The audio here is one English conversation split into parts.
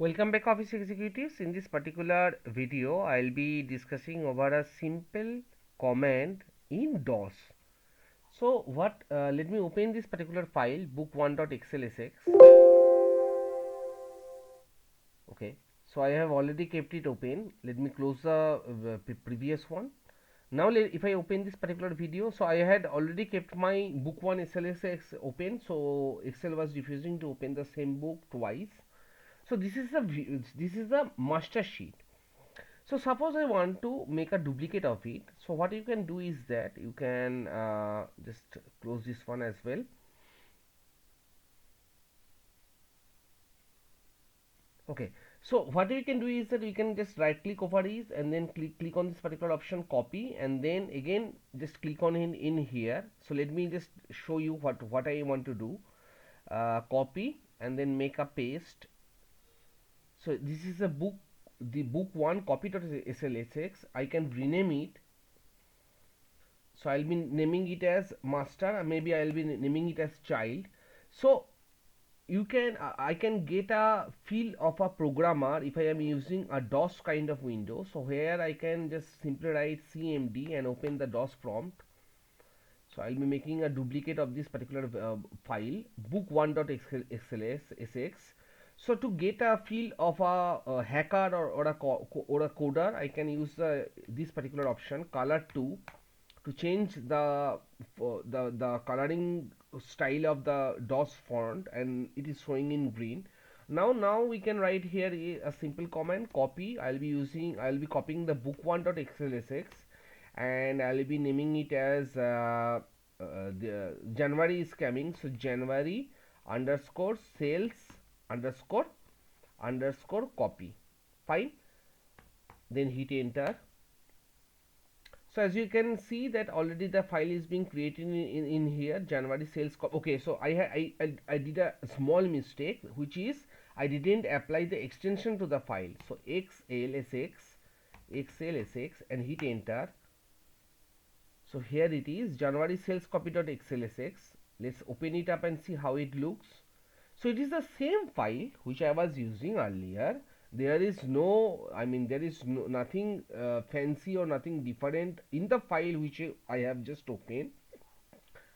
Welcome back, Office Executives. In this particular video, I'll be discussing over a simple command in DOS. So, let me open this particular file, book1.xlsx. Okay. So, I have already kept it open. Let me close the previous one. Now, if I open this particular video, so I had already kept my book1 SLSX open. So, Excel was refusing to open the same book twice. So, this is the master sheet. So suppose I want to make a duplicate of it. So what you can do is that you can just close this one as well. Okay. So what we can do is that we can just right click over it and then click on this particular option, copy, and then again just click on in here. So let me just show you what I want to do. Copy and then make a paste. So this is the book one copy.slsx. I can rename it. So I'll be naming it as master, maybe I'll be naming it as child. So you can I can get a feel of a programmer if I am using a DOS kind of window. So here I can just simply write cmd and open the DOS prompt. So I'll be making a duplicate of this particular file, book1.xlsx. So to get a feel of a hacker or a coder, I can use this particular option, color 2, to change the coloring style of the DOS font, and it is showing in green. Now we can write here a simple command, copy. I'll be copying the book1.xlsx, and I'll be naming it as the January is coming, so January underscore sales underscore copy. Fine. Then hit enter. So as you can see that already the file is being created in here, January sales okay. So I did a small mistake, which is I didn't apply the extension to the file. So xlsx and hit enter. So here it is, January sales copy.xlsx. Let's open it up and see how it looks. So it is the same file which I was using earlier. There is nothing fancy or nothing different in the file which I have just opened.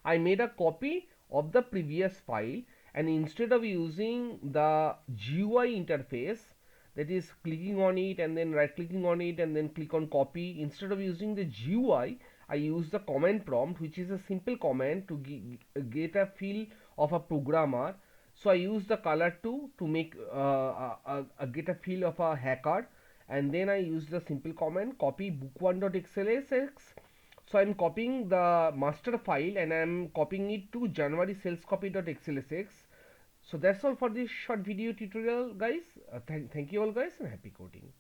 I made a copy of the previous file, and instead of using the GUI interface, that is clicking on it and then right clicking on it and then click on copy, instead of using the GUI, I use the command prompt, which is a simple command to get a feel of a programmer. So I use the color 2 to make get a feel of a hacker, and then I use the simple command, copy book1.xlsx. So I'm copying the master file and I'm copying it to January sales copy.xlsx. So that's all for this short video tutorial, guys. Thank you all, guys, and happy coding.